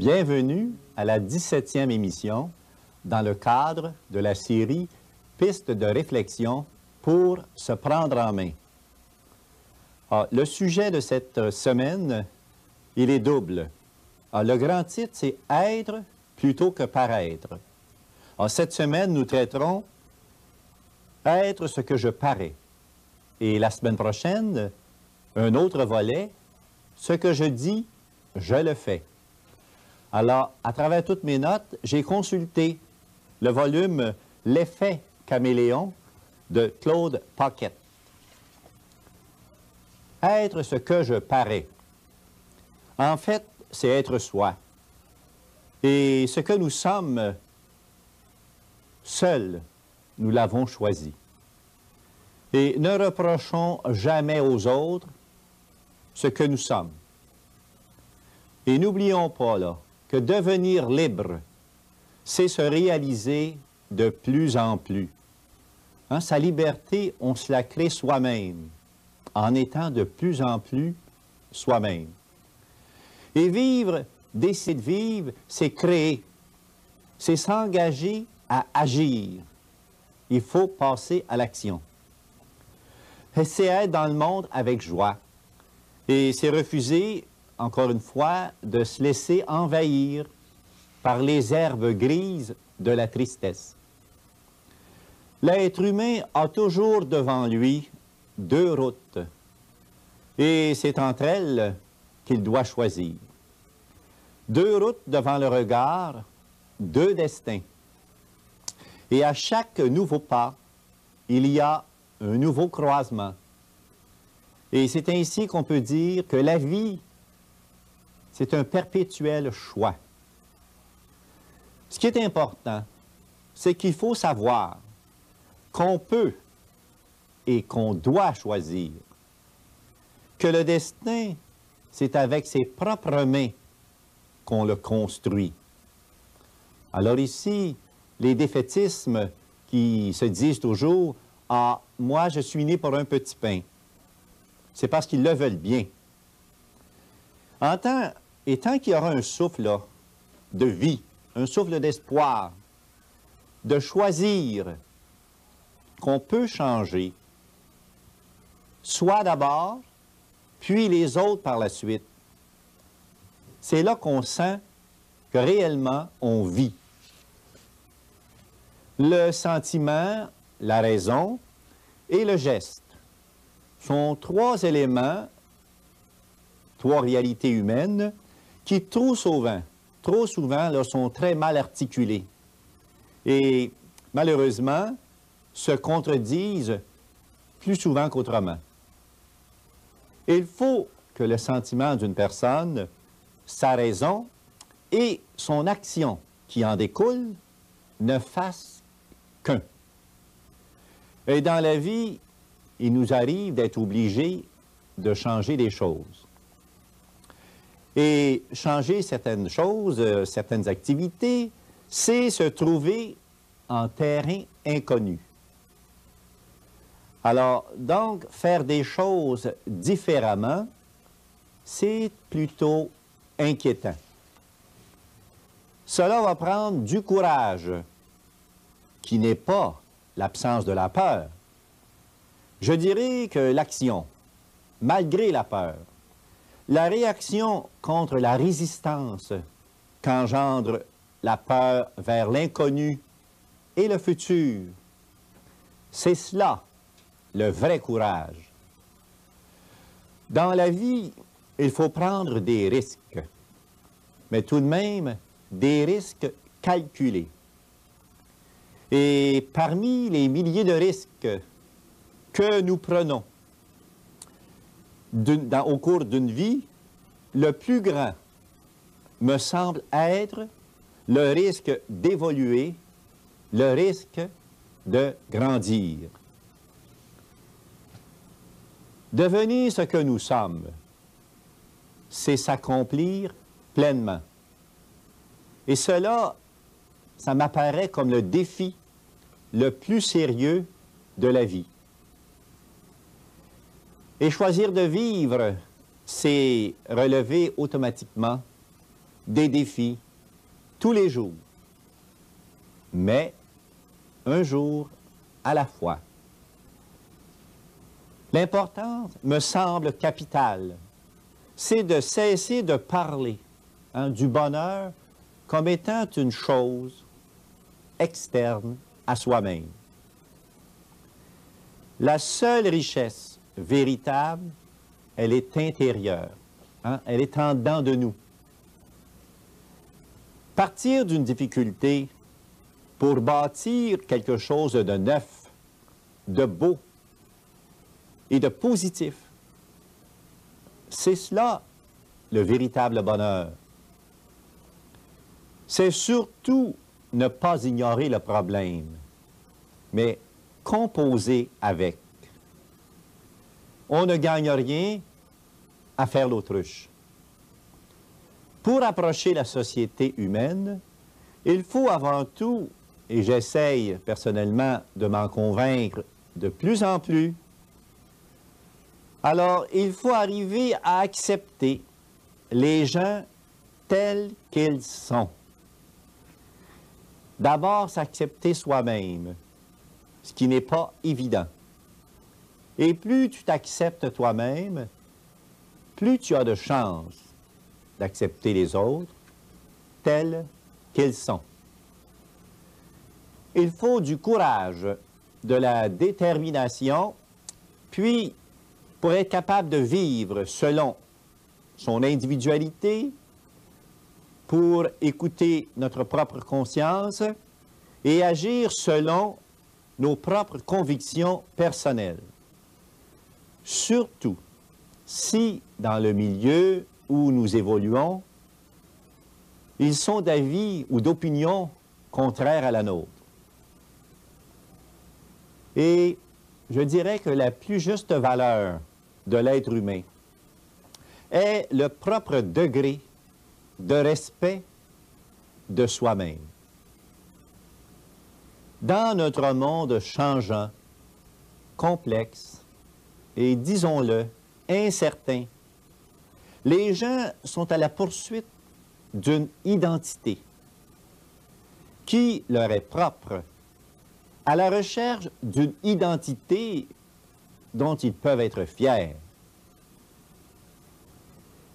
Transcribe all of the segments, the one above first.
Bienvenue à la 17e émission dans le cadre de la série Pistes de réflexion pour se prendre en main. Le sujet de cette semaine, il est double. Le grand titre, c'est « Être plutôt que paraître ». Cette semaine, nous traiterons « Être ce que je parais ». Et la semaine prochaine, un autre volet, « Ce que je dis, je le fais ». Alors, à travers toutes mes notes, j'ai consulté le volume « L'effet caméléon » de Claude Paquette. Être ce que je parais. En fait, c'est être soi. Et ce que nous sommes, seuls, nous l'avons choisi. Et ne reprochons jamais aux autres ce que nous sommes. Et n'oublions pas, là, que devenir libre, c'est se réaliser de plus en plus. Sa liberté, on se la crée soi-même, en étant de plus en plus soi-même. Et vivre, décider de vivre, c'est créer, c'est s'engager à agir. Il faut passer à l'action. C'est être dans le monde avec joie. Et c'est refuser, encore une fois, de se laisser envahir par les herbes grises de la tristesse. L'être humain a toujours devant lui deux routes, et c'est entre elles qu'il doit choisir. Deux routes devant le regard, deux destins. Et à chaque nouveau pas, il y a un nouveau croisement. Et c'est ainsi qu'on peut dire que la vie, c'est un perpétuel choix. Ce qui est important, c'est qu'il faut savoir qu'on peut et qu'on doit choisir, que le destin, c'est avec ses propres mains qu'on le construit. Alors ici, les défaitismes qui se disent toujours « Ah, moi, je suis né pour un petit pain », c'est parce qu'ils le veulent bien. Et tant qu'il y aura un souffle là, de vie, un souffle d'espoir, de choisir qu'on peut changer, soi d'abord, puis les autres par la suite, c'est là qu'on sent que réellement on vit. Le sentiment, la raison et le geste sont trois éléments, trois réalités humaines qui trop souvent là, sont très mal articulés et malheureusement se contredisent plus souvent qu'autrement. Il faut que le sentiment d'une personne, sa raison et son action qui en découle ne fassent qu'un. Et dans la vie, il nous arrive d'être obligés de changer des choses. Et changer certaines choses, certaines activités, c'est se trouver en terrain inconnu. Alors, donc, faire des choses différemment, c'est plutôt inquiétant. Cela va prendre du courage, qui n'est pas l'absence de la peur. Je dirais que l'action, malgré la peur, la réaction contre la résistance qu'engendre la peur vers l'inconnu et le futur, c'est cela, le vrai courage. Dans la vie, il faut prendre des risques, mais tout de même des risques calculés. Et parmi les milliers de risques que nous prenons au cours d'une vie, le plus grand me semble être le risque d'évoluer, le risque de grandir. Devenir ce que nous sommes, c'est s'accomplir pleinement. Et cela, ça m'apparaît comme le défi le plus sérieux de la vie. Et choisir de vivre, c'est relever automatiquement des défis, tous les jours, mais un jour à la fois. L'importance me semble capitale, c'est de cesser de parler du bonheur comme étant une chose externe à soi-même. La seule richesse véritable, elle est intérieure, elle est en dedans de nous. Partir d'une difficulté pour bâtir quelque chose de neuf, de beau et de positif, c'est cela le véritable bonheur. C'est surtout ne pas ignorer le problème, mais composer avec. On ne gagne rien à faire l'autruche. Pour approcher la société humaine, il faut avant tout, et j'essaye personnellement de m'en convaincre de plus en plus, alors il faut arriver à accepter les gens tels qu'ils sont. D'abord, s'accepter soi-même, ce qui n'est pas évident. Et plus tu t'acceptes toi-même, plus tu as de chances d'accepter les autres tels qu'ils sont. Il faut du courage, de la détermination, puis pour être capable de vivre selon son individualité, pour écouter notre propre conscience et agir selon nos propres convictions personnelles. Surtout si, dans le milieu où nous évoluons, ils sont d'avis ou d'opinions contraires à la nôtre. Et je dirais que la plus juste valeur de l'être humain est le propre degré de respect de soi-même. Dans notre monde changeant, complexe et, disons-le, incertain, les gens sont à la poursuite d'une identité qui leur est propre, à la recherche d'une identité dont ils peuvent être fiers.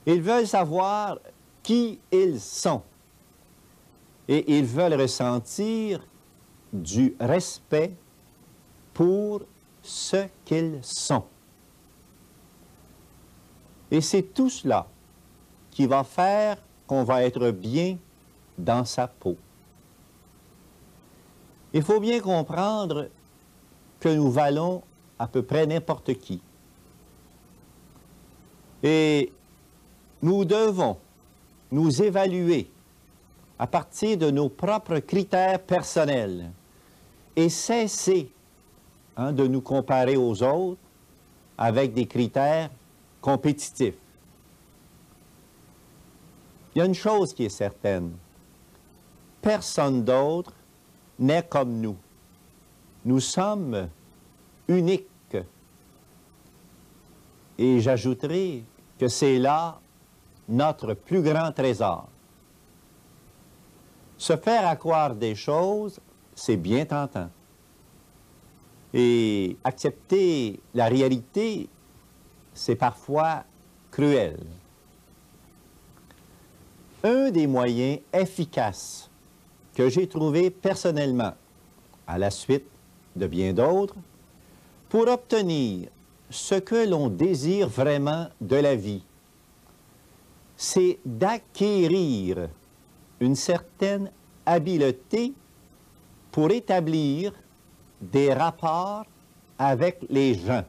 Ils veulent savoir qui ils sont et ils veulent ressentir du respect pour ce qu'ils sont. Et c'est tout cela qui va faire qu'on va être bien dans sa peau. Il faut bien comprendre que nous valons à peu près n'importe qui. Et nous devons nous évaluer à partir de nos propres critères personnels et cesser de nous comparer aux autres avec des critères compétitifs. Il y a une chose qui est certaine, personne d'autre n'est comme nous. Nous sommes uniques. Et j'ajouterai que c'est là notre plus grand trésor. Se faire accroire des choses, c'est bien tentant. Et accepter la réalité, c'est parfois cruel. Un des moyens efficaces que j'ai trouvé personnellement, à la suite de bien d'autres, pour obtenir ce que l'on désire vraiment de la vie, c'est d'acquérir une certaine habileté pour établir des rapports avec les gens.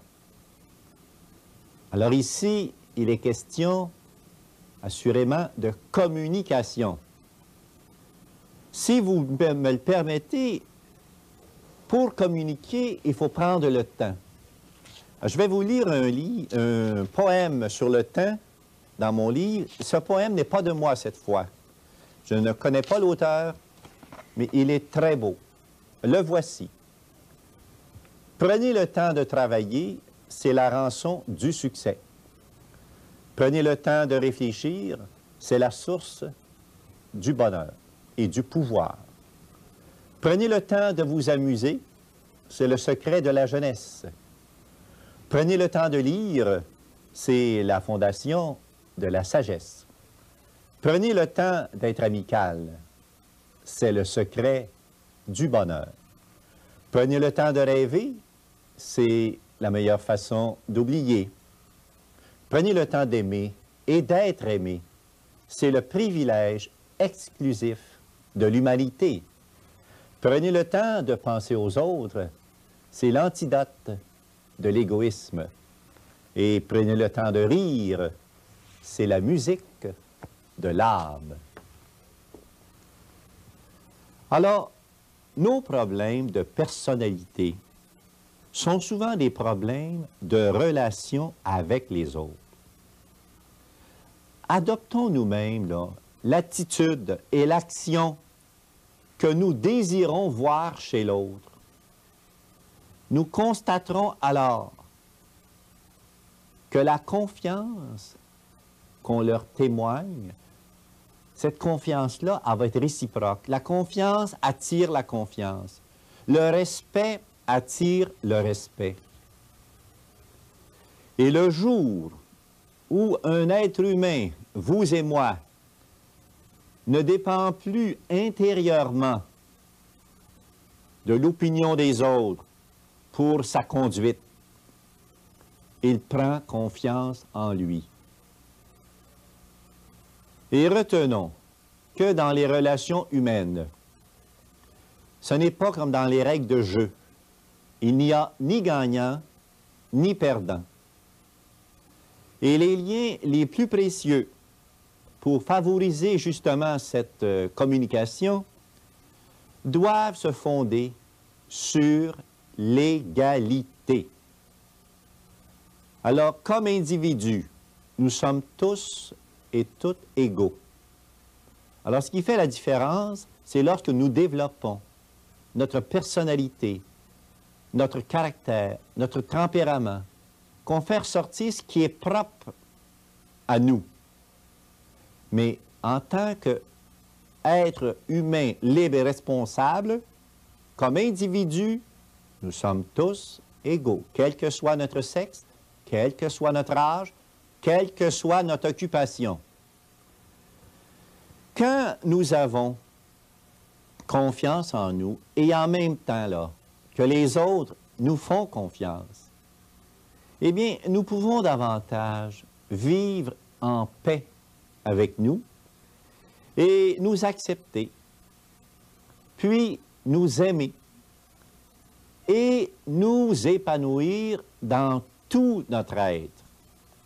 Alors ici, il est question assurément de communication. Si vous me le permettez, pour communiquer, il faut prendre le temps. Je vais vous lire un poème sur le temps dans mon livre. Ce poème n'est pas de moi cette fois. Je ne connais pas l'auteur, mais il est très beau. Le voici. Prenez le temps de travailler, c'est la rançon du succès. Prenez le temps de réfléchir, c'est la source du bonheur et du pouvoir. Prenez le temps de vous amuser, c'est le secret de la jeunesse. Prenez le temps de lire, c'est la fondation de la sagesse. Prenez le temps d'être amical, c'est le secret du bonheur. Prenez le temps de rêver, c'est la meilleure façon d'oublier. Prenez le temps d'aimer et d'être aimé, c'est le privilège exclusif de l'humanité. Prenez le temps de penser aux autres, c'est l'antidote de l'égoïsme. Et prenez le temps de rire, c'est la musique de l'âme. Alors, nos problèmes de personnalité sont souvent des problèmes de relation avec les autres. Adoptons nous-mêmes l'attitude et l'action que nous désirons voir chez l'autre. Nous constaterons alors que la confiance qu'on leur témoigne, cette confiance-là, elle va être réciproque. La confiance attire la confiance. Le respect attire le respect. Et le jour où un être humain, vous et moi, ne dépend plus intérieurement de l'opinion des autres pour sa conduite, il prend confiance en lui. Et retenons que dans les relations humaines, ce n'est pas comme dans les règles de jeu. Il n'y a ni gagnant, ni perdant. Et les liens les plus précieux pour favoriser justement cette communication doivent se fonder sur l'égalité. Alors, comme individus, nous sommes tous et toutes égaux. Alors, ce qui fait la différence, c'est lorsque nous développons notre personnalité, notre caractère, notre tempérament, qu'on fait ressortir ce qui est propre à nous. Mais en tant qu'être humain libre et responsable, comme individu, nous sommes tous égaux, quel que soit notre sexe, quel que soit notre âge, quelle que soit notre occupation. Quand nous avons confiance en nous et en même temps là, que les autres nous font confiance, eh bien, nous pouvons davantage vivre en paix avec nous et nous accepter, puis nous aimer et nous épanouir dans tout notre être.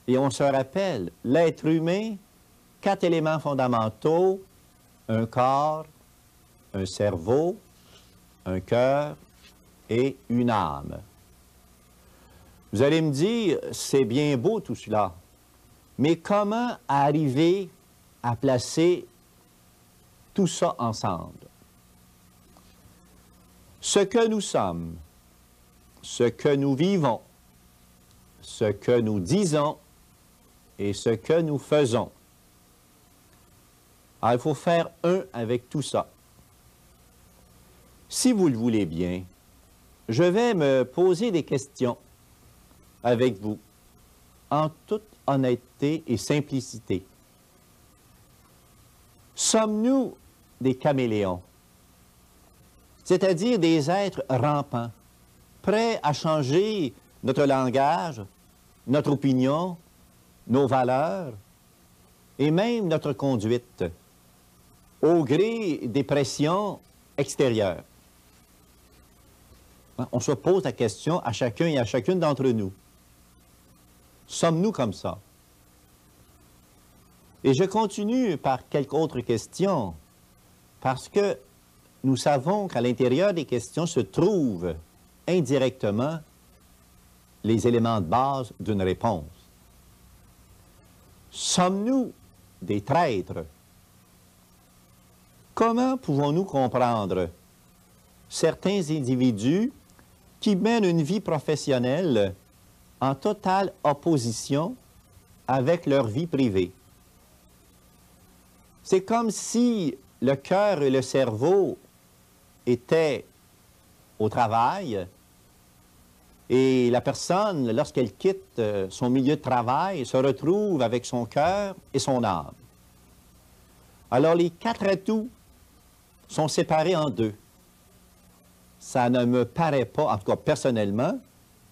Et on se rappelle, l'être humain, 4 éléments fondamentaux, un corps, un cerveau, un cœur et une âme. Vous allez me dire, c'est bien beau tout cela, mais comment arriver à placer tout ça ensemble? Ce que nous sommes, ce que nous vivons, ce que nous disons et ce que nous faisons. Alors, il faut faire un avec tout ça. Si vous le voulez bien, je vais me poser des questions avec vous, en toute honnêteté et simplicité. Sommes-nous des caméléons, c'est-à-dire des êtres rampants, prêts à changer notre langage, notre opinion, nos valeurs et même notre conduite au gré des pressions extérieures? On se pose la question à chacun et à chacune d'entre nous. Sommes-nous comme ça? Et je continue par quelques autres questions, parce que nous savons qu'à l'intérieur des questions se trouvent indirectement les éléments de base d'une réponse. Sommes-nous des traîtres? Comment pouvons-nous comprendre certains individus qui mènent une vie professionnelle en totale opposition avec leur vie privée? C'est comme si le cœur et le cerveau étaient au travail et la personne, lorsqu'elle quitte son milieu de travail, se retrouve avec son cœur et son âme. Alors les 4 atouts sont séparés en 2. Ça ne me paraît pas, en tout cas personnellement,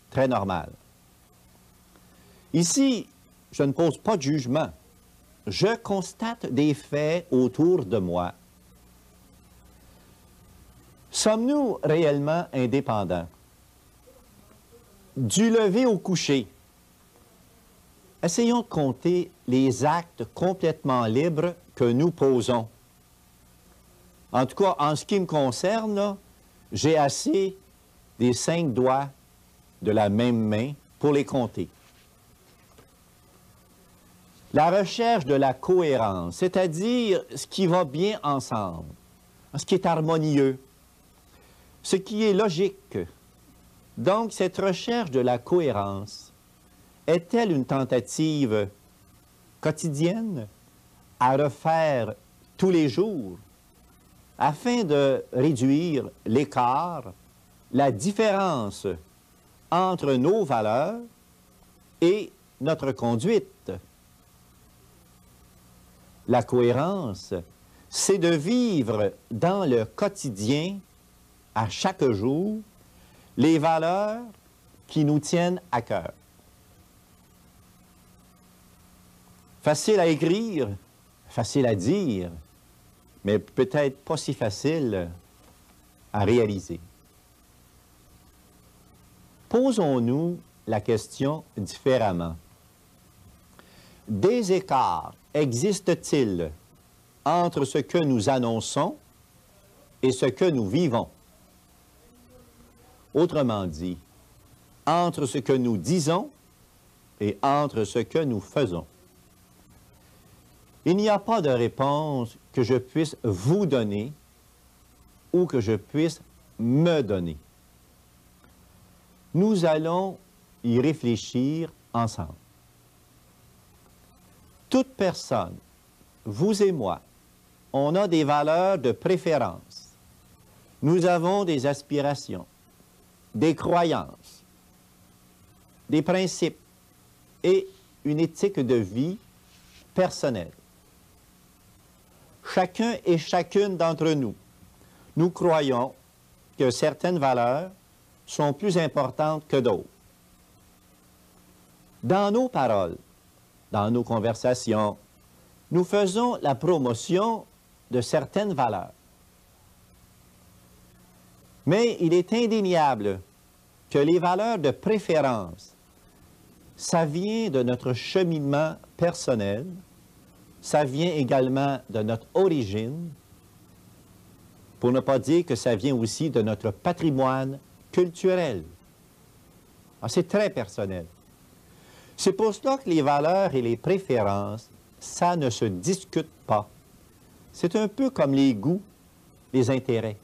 très normal. Ici, je ne pose pas de jugement. Je constate des faits autour de moi. Sommes-nous réellement indépendants? Du lever au coucher, essayons de compter les actes complètement libres que nous posons. En tout cas, en ce qui me concerne, j'ai assez des 5 doigts de la même main pour les compter. La recherche de la cohérence, c'est-à-dire ce qui va bien ensemble, ce qui est harmonieux, ce qui est logique. Donc, cette recherche de la cohérence est-elle une tentative quotidienne à refaire tous les jours afin de réduire l'écart, la différence entre nos valeurs et notre conduite? La cohérence, c'est de vivre dans le quotidien, à chaque jour, les valeurs qui nous tiennent à cœur. Facile à écrire, facile à dire, mais peut-être pas si facile à réaliser. Posons-nous la question différemment. Des écarts existent-ils entre ce que nous annonçons et ce que nous vivons? Autrement dit, entre ce que nous disons et entre ce que nous faisons. Il n'y a pas de réponse que je puisse vous donner ou que je puisse me donner. Nous allons y réfléchir ensemble. Toute personne, vous et moi, on a des valeurs de préférence. Nous avons des aspirations, des croyances, des principes et une éthique de vie personnelle. Chacun et chacune d'entre nous, nous croyons que certaines valeurs sont plus importantes que d'autres. Dans nos paroles, dans nos conversations, nous faisons la promotion de certaines valeurs. Mais il est indéniable que les valeurs de préférence, ça vient de notre cheminement personnel, ça vient également de notre origine, pour ne pas dire que ça vient aussi de notre patrimoine culturel. C'est très personnel. C'est pour cela que les valeurs et les préférences, ça ne se discute pas. C'est un peu comme les goûts, les intérêts.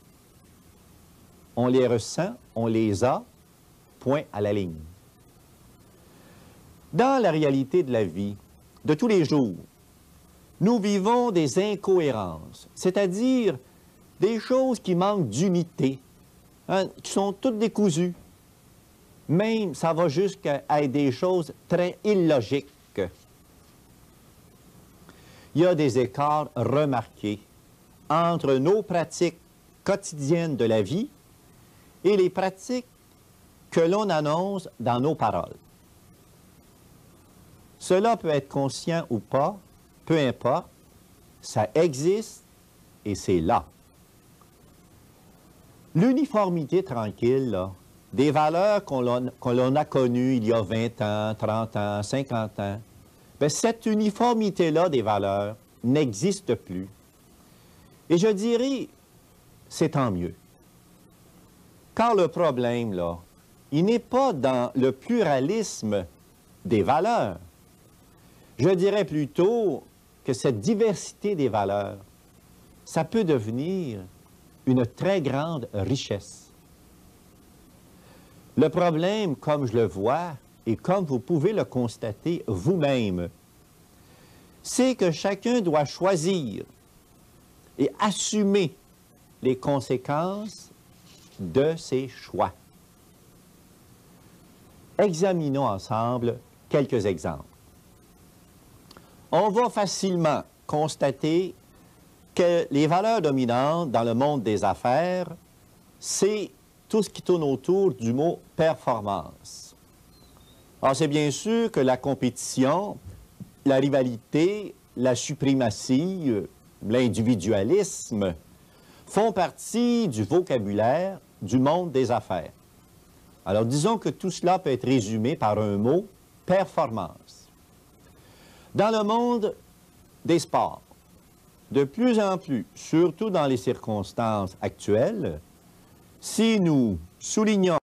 On les ressent, on les a, point à la ligne. Dans la réalité de la vie, de tous les jours, nous vivons des incohérences, c'est-à-dire des choses qui manquent d'unité, qui sont toutes décousues. Même, ça va jusqu'à être des choses très illogiques. Il y a des écarts remarqués entre nos pratiques quotidiennes de la vie et les pratiques que l'on annonce dans nos paroles. Cela peut être conscient ou pas, peu importe, ça existe et c'est là. L'uniformité tranquille, là, des valeurs qu'on a connues il y a 20 ans, 30 ans, 50 ans, bien, cette uniformité-là des valeurs n'existe plus. Et je dirais, c'est tant mieux. Car le problème, là, il n'est pas dans le pluralisme des valeurs. Je dirais plutôt que cette diversité des valeurs, ça peut devenir une très grande richesse. Le problème, comme je le vois, et comme vous pouvez le constater vous-même, c'est que chacun doit choisir et assumer les conséquences de ses choix. Examinons ensemble quelques exemples. On va facilement constater que les valeurs dominantes dans le monde des affaires, c'est tout ce qui tourne autour du mot « performance ». Alors, c'est bien sûr que la compétition, la rivalité, la suprématie, l'individualisme font partie du vocabulaire du monde des affaires. Alors, disons que tout cela peut être résumé par un mot « performance ». Dans le monde des sports, de plus en plus, surtout dans les circonstances actuelles, si nous soulignons